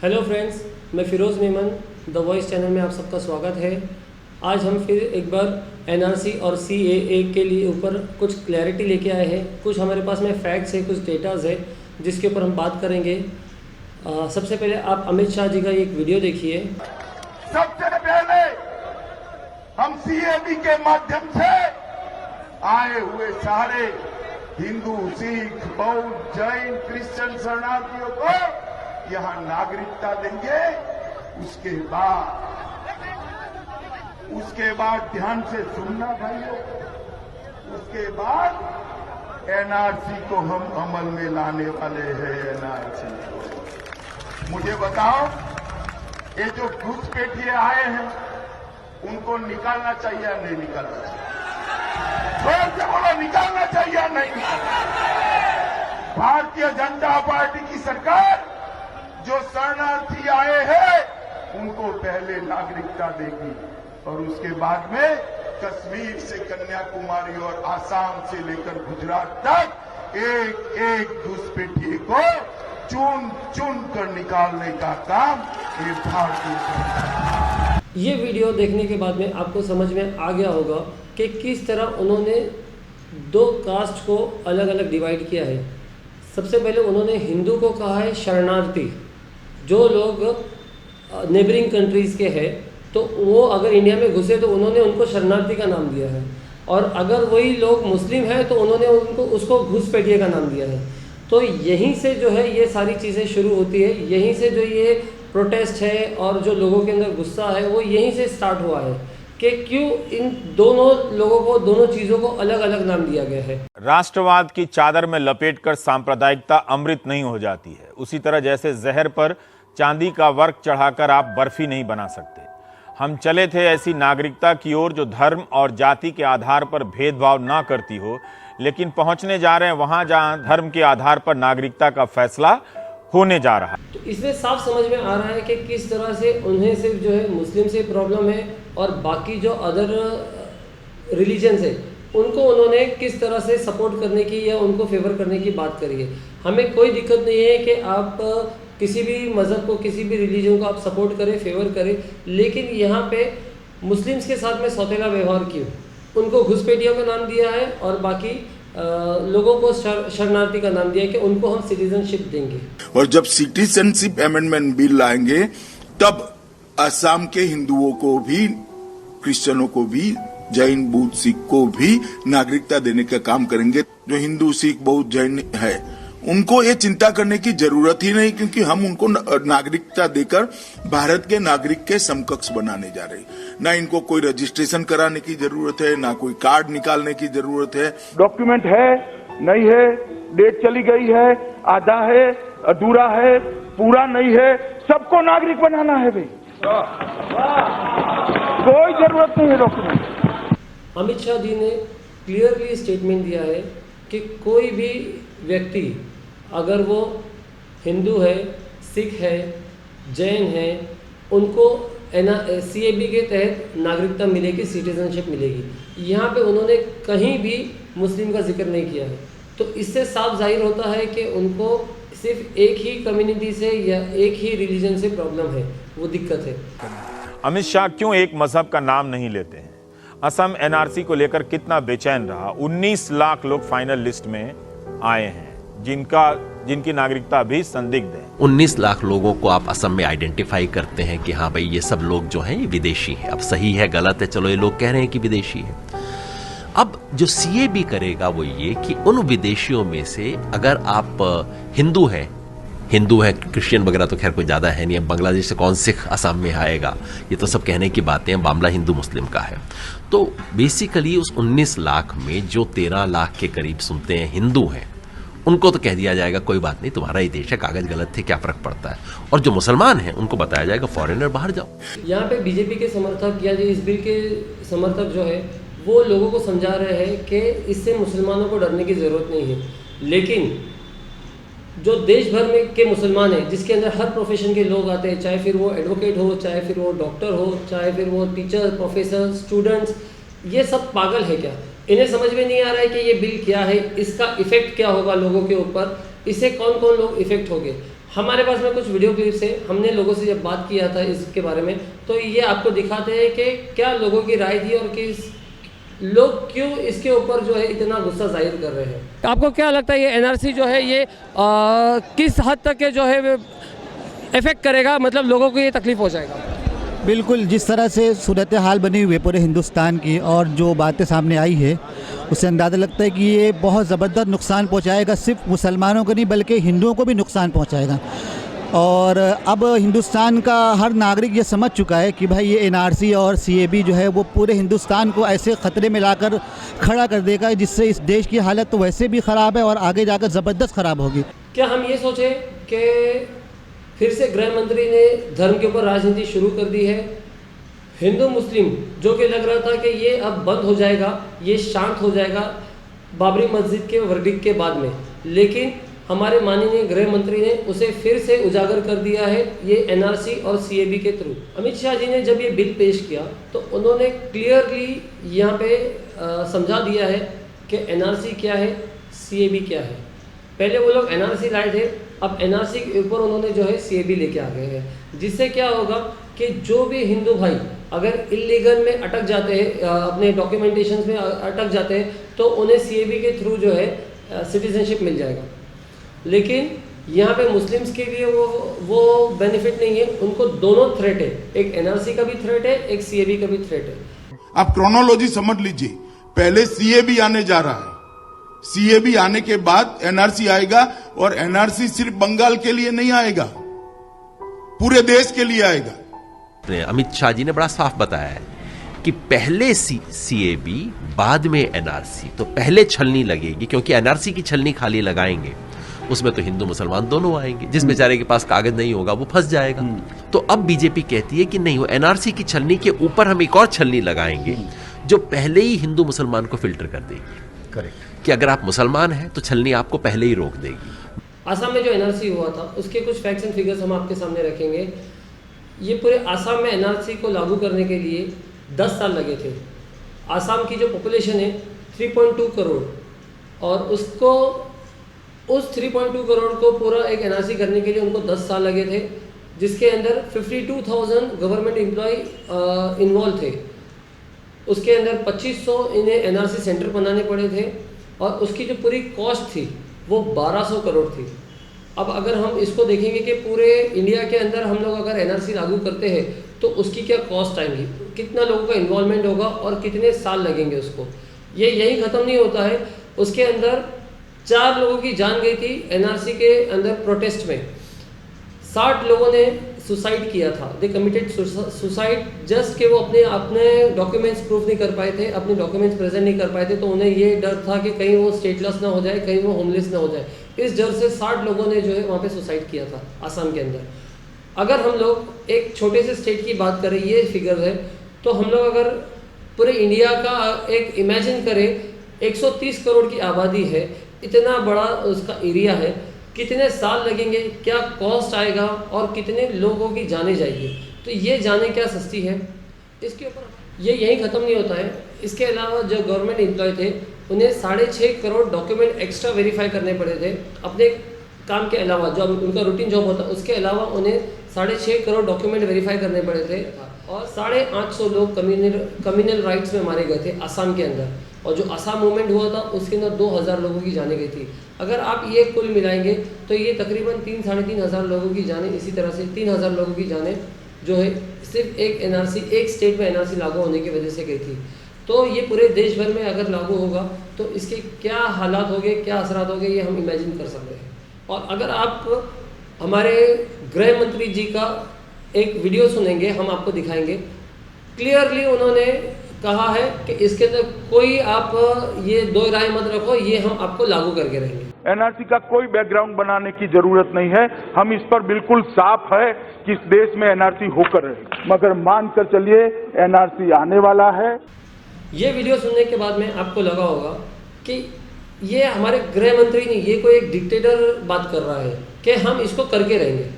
Hello friends, मैं Firoz Memon the voice channel में आप सबका स्वागत है। आज हम फिर एक बार एनआरसी और सीएए के लिए ऊपर कुछ क्लैरिटी लेके आए हैं। कुछ हमारे पास में फैक्ट्स है, कुछ डेटाज़ है जिसके ऊपर हम बात करेंगे। सबसे पहले आप अमित शाह जी का एक वीडियो देखिए। सबसे पहले हम सीएबी के माध्यम से आए हुए सारे हिंदू, सिख, बौद्ध, जैन, क्रिश्चियन शरणार्थियों को यहां नागरिकता देंगे। उसके बाद ध्यान से सुनना भाइयों, उसके बाद एनआरसी को हम अमल में लाने वाले हैं। एनआरसी मुझे बताओ, ये जो घुसपैठिए आए हैं उनको निकालना चाहिए या नहीं निकालना चाहिए? जोर से बोलो, निकालना चाहिए या नहीं निकालना? भारतीय जनता पार्टी की सरकार जो शरणार्थी आए हैं उनको पहले नागरिकता देगी और उसके बाद में कश्मीर से कन्याकुमारी और आसाम से लेकर गुजरात तक एक एक घुसपैठिए को चुन चुन कर निकालने का काम ये भारतीय सरकार। ये वीडियो देखने के बाद में आपको समझ में आ गया होगा कि किस तरह उन्होंने दो कास्ट को अलग अलग डिवाइड किया है। सबसे पहले उन्होंने हिंदू को कहा है शरणार्थी। जो लोग नेबरिंग कंट्रीज़ के हैं तो वो अगर इंडिया में घुसे तो उन्होंने उनको शरणार्थी का नाम दिया है, और अगर वही लोग मुस्लिम हैं तो उन्होंने उसको घुसपैठिए का नाम दिया है। तो यहीं से जो है ये सारी चीज़ें शुरू होती है, यहीं से जो ये प्रोटेस्ट है और जो लोगों के अंदर गुस्सा है वो यहीं से स्टार्ट हुआ है कि क्यों इन दोनों लोगों को, दोनों चीज़ों को अलग अलग नाम दिया गया है। राष्ट्रवाद की चादर में लपेटकर सांप्रदायिकता अमृत नहीं हो जाती है। उसी तरह जैसे जहर पर चांदी का वर्क चढ़ाकर आप बर्फी नहीं बना सकते। हम चले थे ऐसी नागरिकता की ओर जो धर्म और जाति के आधार पर भेदभाव ना करती हो, लेकिन पहुंचने जा रहे हैं वहां जहां धर्म के आधार पर नागरिकता का फैसला होने जा रहा है। तो इसमें साफ समझ में आ रहा है कि किस तरह से उन्हें सिर्फ जो है मुस्लिम से प्रॉब्लम है और बाकी जो अदर रिलीजन्स है उनको उन्होंने किस तरह से सपोर्ट करने की या उनको फेवर करने की बात करी है। हमें कोई दिक्कत नहीं है कि आप किसी भी मज़हब को, किसी भी रिलीजन को आप सपोर्ट करें, फेवर करें, लेकिन यहाँ पे मुस्लिम्स के साथ में सौतेला व्यवहार क्यों? उनको घुसपैठियों का नाम दिया है और बाकी लोगों को शरणार्थी का नाम दिया है कि उनको हम सिटीजनशिप देंगे। और जब सिटीजनशिप अमेंडमेंट बिल लाएंगे तब असम के हिंदुओं को भी, क्रिश्चियनों को भी, जैन, बौद्ध, सिख को भी नागरिकता देने का काम करेंगे। जो हिंदू, सिख, बौद्ध, जैन है उनको ये चिंता करने की जरूरत ही नहीं, क्योंकि हम उनको नागरिकता देकर भारत के नागरिक के समकक्ष बनाने जा रहे हैं। ना इनको कोई रजिस्ट्रेशन कराने की जरूरत है, ना कोई कार्ड निकालने की जरूरत है। डॉक्यूमेंट है, नहीं है, डेट चली गई है, आधा है, अधूरा है, पूरा नहीं है, सबको नागरिक बनाना है भाई। कोई जरूरत नहीं है डॉक्यूमेंट। अमित शाह जी ने क्लियरली स्टेटमेंट दिया है कि कोई भी व्यक्ति, अगर वो हिंदू है, सिख है, जैन है, उनको सीएबी के तहत नागरिकता मिलेगी, सिटीजनशिप मिलेगी। यहाँ पे उन्होंने कहीं भी मुस्लिम का जिक्र नहीं किया है। तो इससे साफ जाहिर होता है कि उनको सिर्फ एक ही कम्युनिटी से या एक ही रिलीजन से प्रॉब्लम है, वो दिक्कत है। अमित शाह क्यों एक मजहब का नाम नहीं लेते हैं? असम एनआरसी को लेकर कितना बेचैन रहा। 19 लाख लोग फाइनल लिस्ट में आए हैं जिनकी नागरिकता भी संदिग्ध है। 19 लाख लोगों को आप असम में आइडेंटिफाई करते हैं कि हाँ भाई ये सब लोग जो हैं ये विदेशी हैं। अब सही है गलत है, चलो ये लोग कह रहे हैं कि विदेशी है। अब जो सीएबी करेगा वो ये कि उन विदेशियों में से अगर आप हिंदू हैं, क्रिश्चियन वगैरह तो खैर कोई ज़्यादा है नहीं। अब बांग्लादेश से कौन सिख असम में आएगा, ये तो सब कहने की बातें हैं। मामला हिंदू मुस्लिम का है। तो बेसिकली उस 19 लाख में जो 13 लाख के करीब सुनते हैं हिंदू हैं, उनको तो कह दिया जाएगा कोई बात नहीं, तुम्हारा ही देश है, कागज गलत थे, क्या फर्क पड़ता है। और जो मुसलमान हैं उनको बताया जाएगा फॉरेनर बाहर जाओ। यहाँ पे बीजेपी के समर्थक या जो इस बिल के समर्थक जो है वो लोगों को समझा रहे हैं कि इससे मुसलमानों को डरने की ज़रूरत नहीं है। लेकिन जो देश भर में के मुसलमान हैं, जिसके अंदर हर प्रोफेशन के लोग आते हैं, चाहे फिर वो एडवोकेट हो, चाहे फिर वो डॉक्टर हो, चाहे फिर वो टीचर, प्रोफेसर, स्टूडेंट्स, ये सब पागल है क्या? इन्हें समझ में नहीं आ रहा है कि ये बिल क्या है, इसका इफेक्ट क्या होगा लोगों के ऊपर, इससे कौन कौन लोग इफेक्ट होंगे। हमारे पास में कुछ वीडियो क्लिप्स है, हमने लोगों से जब बात किया था इसके बारे में, तो ये आपको दिखाते हैं कि क्या लोगों की राय थी और किस लोग क्यों इसके ऊपर जो है इतना गुस्सा जाहिर कर रहे हैं। आपको क्या लगता है ये एनआरसी जो है ये किस हद तक के जो है इफेक्ट करेगा, मतलब लोगों को ये तकलीफ हो जाएगा? बिल्कुल, जिस तरह से सूरत हाल बनी हुई है पूरे हिंदुस्तान की और जो बातें सामने आई है उससे अंदाज़ा लगता है कि ये बहुत ज़बरदस्त नुकसान पहुंचाएगा, सिर्फ मुसलमानों को नहीं बल्कि हिंदुओं को भी नुकसान पहुंचाएगा। और अब हिंदुस्तान का हर नागरिक ये समझ चुका है कि भाई ये एनआरसी और सीएबी जो है वो पूरे हिंदुस्तान को ऐसे ख़तरे में लाकर खड़ा कर देगा जिससे इस देश की हालत तो वैसे भी ख़राब है और आगे जाकर ज़बरदस्त ख़राब होगी। क्या हम ये सोचें कि फिर से गृह मंत्री ने धर्म के ऊपर राजनीति शुरू कर दी है? हिंदू मुस्लिम जो कि लग रहा था कि ये अब बंद हो जाएगा, ये शांत हो जाएगा बाबरी मस्जिद के वर्डिक्ट के बाद में, लेकिन हमारे माननीय गृह मंत्री ने उसे फिर से उजागर कर दिया है ये एनआरसी और सीएबी के थ्रू। अमित शाह जी ने जब ये बिल पेश किया तो उन्होंने क्लियरली यहाँ पे समझा दिया है कि एनआरसी क्या है, सीएबी क्या है। पहले वो लोग एनआरसी लाए थे, अब एनआरसी के ऊपर उन्होंने जो है सीएबी लेके आ गए हैं, जिससे क्या होगा कि जो भी हिंदू भाई अगर इलीगल में अटक जाते हैं, अपने डॉक्यूमेंटेशन में अटक जाते हैं, तो उन्हें सीएबी के थ्रू जो है सिटीजनशिप मिल जाएगा। लेकिन यहाँ पे मुस्लिम्स के लिए वो बेनिफिट नहीं है, उनको दोनों थ्रेट है, एक एनआरसी का भी थ्रेट है, एक सीएबी का भी थ्रेट है। आप क्रोनोलॉजी समझ लीजिए, पहले सीएबी आने जा रहा है, सीएबी आने के बाद एनआरसी आएगा और एनआरसी सिर्फ बंगाल के लिए नहीं आएगा, पूरे देश के लिए आएगा। अमित शाह जी ने बड़ा साफ बताया है कि पहले सीएबी बाद में एनआरसी, तो पहले छलनी लगेगी, क्योंकि एनआरसी की छलनी खाली लगाएंगे उसमें तो हिंदू मुसलमान दोनों आएंगे, जिस बेचारे के पास कागज नहीं होगा वो फंस जाएगा। तो अब बीजेपी कहती है कि नहीं, वो एनआरसी की छलनी के ऊपर हम एक और छलनी लगाएंगे जो पहले ही हिंदू मुसलमान को फिल्टर कर देगी। करेक्ट, कि अगर आप मुसलमान हैं तो छलनी आपको पहले ही रोक देगी। आसाम में जो एनआरसी हुआ था उसके कुछ फैक्ट्स एंड फिगर्स हम आपके सामने रखेंगे। ये पूरे आसाम में एनआरसी को लागू करने के लिए 10 साल लगे थे। आसाम की जो पॉपुलेशन है 3.2 करोड़, और उसको उस 3.2 करोड़ को पूरा एक एनआरसी करने के लिए उनको 10 साल लगे थे, जिसके अंदर 52,000 गवर्नमेंट एम्प्लॉय इन्वॉल्व थे। उसके अंदर 2500 इन्हें एनआरसी सेंटर बनाने पड़े थे, और उसकी जो पूरी कॉस्ट थी वो 1200 करोड़ थी। अब अगर हम इसको देखेंगे कि पूरे इंडिया के अंदर हम लोग अगर एनआरसी लागू करते हैं तो उसकी क्या कॉस्ट आएंगी, कितना लोगों का इन्वॉल्वमेंट होगा और कितने साल लगेंगे उसको, ये यही ख़त्म नहीं होता है। उसके अंदर 4 लोगों की जान गई थी एनआरसी के अंदर प्रोटेस्ट में। 60 लोगों ने सुसाइड किया था, दे कमिटेड सुसाइड जस्ट कि वो अपने डॉक्यूमेंट्स प्रूफ नहीं कर पाए थे, अपने डॉक्यूमेंट्स प्रेजेंट नहीं कर पाए थे, तो उन्हें ये डर था कि कहीं वो स्टेटलेस ना हो जाए, कहीं वो होमलेस ना हो जाए। इस डर से 60 लोगों ने जो है वहाँ पे सुसाइड किया था आसाम के अंदर। अगर हम लोग एक छोटे से स्टेट की बात करें, ये फिगर है, तो हम लोग अगर पूरे इंडिया का एक इमेजिन करें, 130 करोड़ की आबादी है, इतना बड़ा उसका एरिया है, कितने साल लगेंगे, क्या कॉस्ट आएगा और कितने लोगों की जाने जाएगी, तो ये जाने क्या सस्ती है। इसके ऊपर ये यही ख़त्म नहीं होता है। इसके अलावा जो गवर्नमेंट एम्प्लॉय थे उन्हें 6.5 करोड़ डॉक्यूमेंट एक्स्ट्रा वेरीफाई करने पड़े थे अपने काम के अलावा, जो उनका रूटीन जॉब होता उसके अलावा उन्हें 6.5 करोड़ डॉक्यूमेंट वेरीफाई करने पड़े थे, और 850 लोग कम्युनल राइट्स में मारे गए थे आसाम के अंदर। और जो आसाम मूवमेंट हुआ था उसके अंदर 2000 लोगों की जाने गई थी। अगर आप ये कुल मिलाएंगे तो ये तकरीबन 3-3.5 हज़ार लोगों की जाने, इसी तरह से 3000 लोगों की जाने जो है सिर्फ एक एनआरसी, एक स्टेट में एनआरसी लागू होने की वजह से गई थी। तो ये पूरे देश भर में अगर लागू होगा तो इसके क्या हालात होंगे, क्या असरात होंगे, ये हम इमेजिन कर सकते हैं। और अगर आप हमारे गृह मंत्री जी का एक वीडियो सुनेंगे, हम आपको दिखाएंगे, क्लियरली उन्होंने कहा है कि इसके अंदर कोई आप ये दो राय मत रखो, ये हम आपको लागू करके रहेंगे। एनआरसी का कोई बैकग्राउंड बनाने की जरूरत नहीं है, हम इस पर बिल्कुल साफ है कि इस देश में एनआरसी होकर रहे, मगर मानकर चलिए एनआरसी आने वाला है। ये वीडियो सुनने के बाद में आपको लगा होगा कि ये हमारे गृह मंत्री नहीं, ये कोई एक डिक्टेटर बात कर रहा है कि हम इसको करके रहेंगे।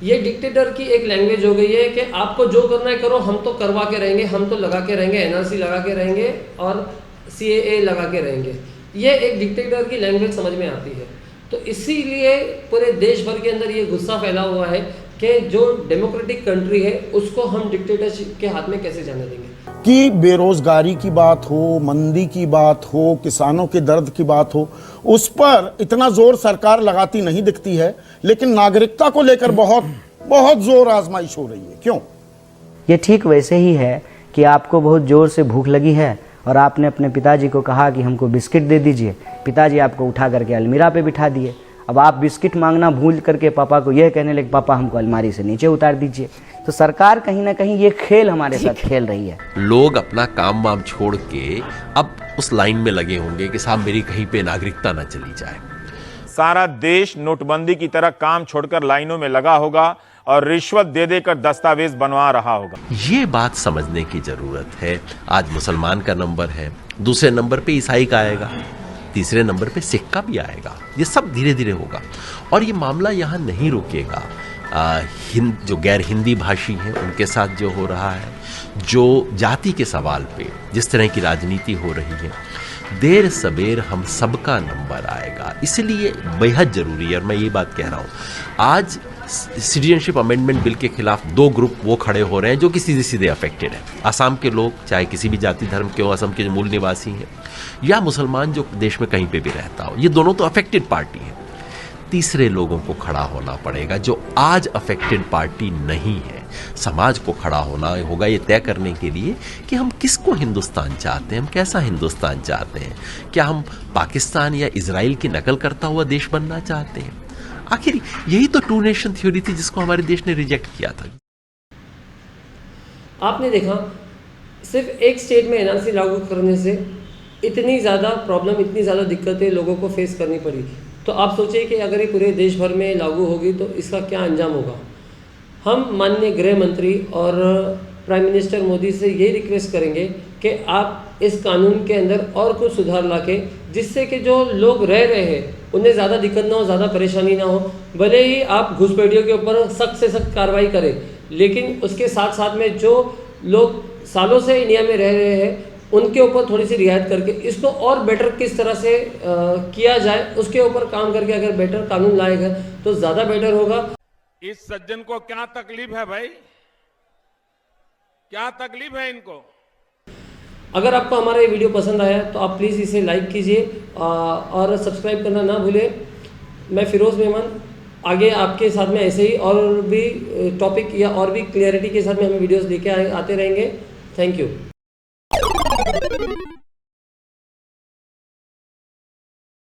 ये डिक्टेटर की एक लैंग्वेज हो गई है कि आपको जो करना है करो, हम तो करवा के रहेंगे, हम तो लगा के रहेंगे, एनआरसी लगा के रहेंगे और सीएए लगा के रहेंगे। ये एक डिक्टेटर की लैंग्वेज समझ में आती है। तो इसीलिए पूरे देश भर के अंदर ये गुस्सा फैला हुआ है कि जो डेमोक्रेटिक कंट्री है उसको हम डिक्टेटरशिप के हाथ में कैसे जाने देंगे। कि बेरोजगारी की बात हो, मंदी की बात हो, किसानों के दर्द की बात हो, उस पर इतना जोर सरकार लगाती नहीं दिखती है, लेकिन नागरिकता को लेकर बहुत बहुत जोर आजमाइश हो रही है। क्यों? ये ठीक वैसे ही है कि आपको बहुत जोर से भूख लगी है और आपने अपने पिताजी को कहा कि हमको बिस्किट दे दीजिए। पिताजी आपको उठा करके अलमीरा पे बिठा दिए। अब आप बिस्किट मांगना भूल करके पापा को यह कहने लगे पापा हमको अलमारी से नीचे उतार दीजिए। तो सरकार कहीं ना कहीं ये खेल हमारे साथ खेल रही है। लोग अपना काम वाम छोड़ के अब उस लाइन में लगे होंगे कि साहब मेरी कहीं पे नागरिकता ना चली जाए। सारा देश नोटबंदी की तरह काम छोड़कर लाइनों में लगा होगा और रिश्वत दे देकर दस्तावेज बनवा रहा होगा। ये बात समझने की जरूरत है। आज मुसलमान का नंबर है, दूसरे नंबर पे ईसाई का आएगा, तीसरे नंबर पे सिख का भी आएगा। ये सब धीरे धीरे होगा और ये मामला यहाँ नहीं रुकेगा। जो गैर हिंदी भाषी हैं उनके साथ जो हो रहा है, जो जाति के सवाल पे जिस तरह की राजनीति हो रही है, देर सबेर हम सबका नंबर आएगा। इसलिए बेहद जरूरी है। और मैं ये बात कह रहा हूँ, आज सिटीजनशिप अमेंडमेंट बिल के खिलाफ दो ग्रुप वो खड़े हो रहे हैं जो कि सीधे सीधे अफेक्टेड है। असम के लोग, चाहे किसी भी जाति धर्म के हो, असम के जो मूल निवासी हैं, या मुसलमान जो देश में कहीं पे भी रहता हो, ये दोनों तो अफेक्टेड पार्टी है। तीसरे लोगों को खड़ा होना पड़ेगा जो आज अफेक्टेड पार्टी नहीं है। समाज को खड़ा होना होगा ये तय करने के लिए कि हम किसको हिंदुस्तान चाहते हैं, हम कैसा हिंदुस्तान चाहते हैं। क्या हम पाकिस्तान या इजराइल की नकल करता हुआ देश बनना चाहते हैं? आखिर यही तो टू नेशन थ्योरी थी जिसको हमारे देश ने रिजेक्ट किया था। आपने देखा सिर्फ एक स्टेट में एनआरसी लागू करने से इतनी ज़्यादा प्रॉब्लम, इतनी ज़्यादा दिक्कतें लोगों को फेस करनी पड़ी। तो आप सोचिए कि अगर ये पूरे देश भर में लागू होगी तो इसका क्या अंजाम होगा। हम माननीय गृह मंत्री और प्राइम मिनिस्टर मोदी से यही रिक्वेस्ट करेंगे कि आप इस कानून के अंदर और कुछ सुधार लाके, जिससे कि जो लोग रह रहे हैं उन्हें ज़्यादा दिक्कत ना हो, ज़्यादा परेशानी ना हो। भले ही आप घुसपैठियों के ऊपर सख्त से सख्त कार्रवाई करें, लेकिन उसके साथ साथ में जो लोग सालों से इंडिया में रह रहे हैं उनके ऊपर थोड़ी सी रियायत करके इसको और बेटर किस तरह से किया जाए, उसके ऊपर काम करके अगर बेटर कानून लाएगा तो ज़्यादा बेटर होगा। इस सज्जन को क्या तकलीफ है भाई? क्या तकलीफ है इनको? अगर आपको हमारा ये वीडियो पसंद आया तो आप प्लीज़ इसे लाइक कीजिए और सब्सक्राइब करना ना भूलें। मैं फिरोज़ मेमन आगे आपके साथ में ऐसे ही और भी टॉपिक या और भी क्लियरिटी के साथ में हमें वीडियोस लेके आते रहेंगे। Thank you.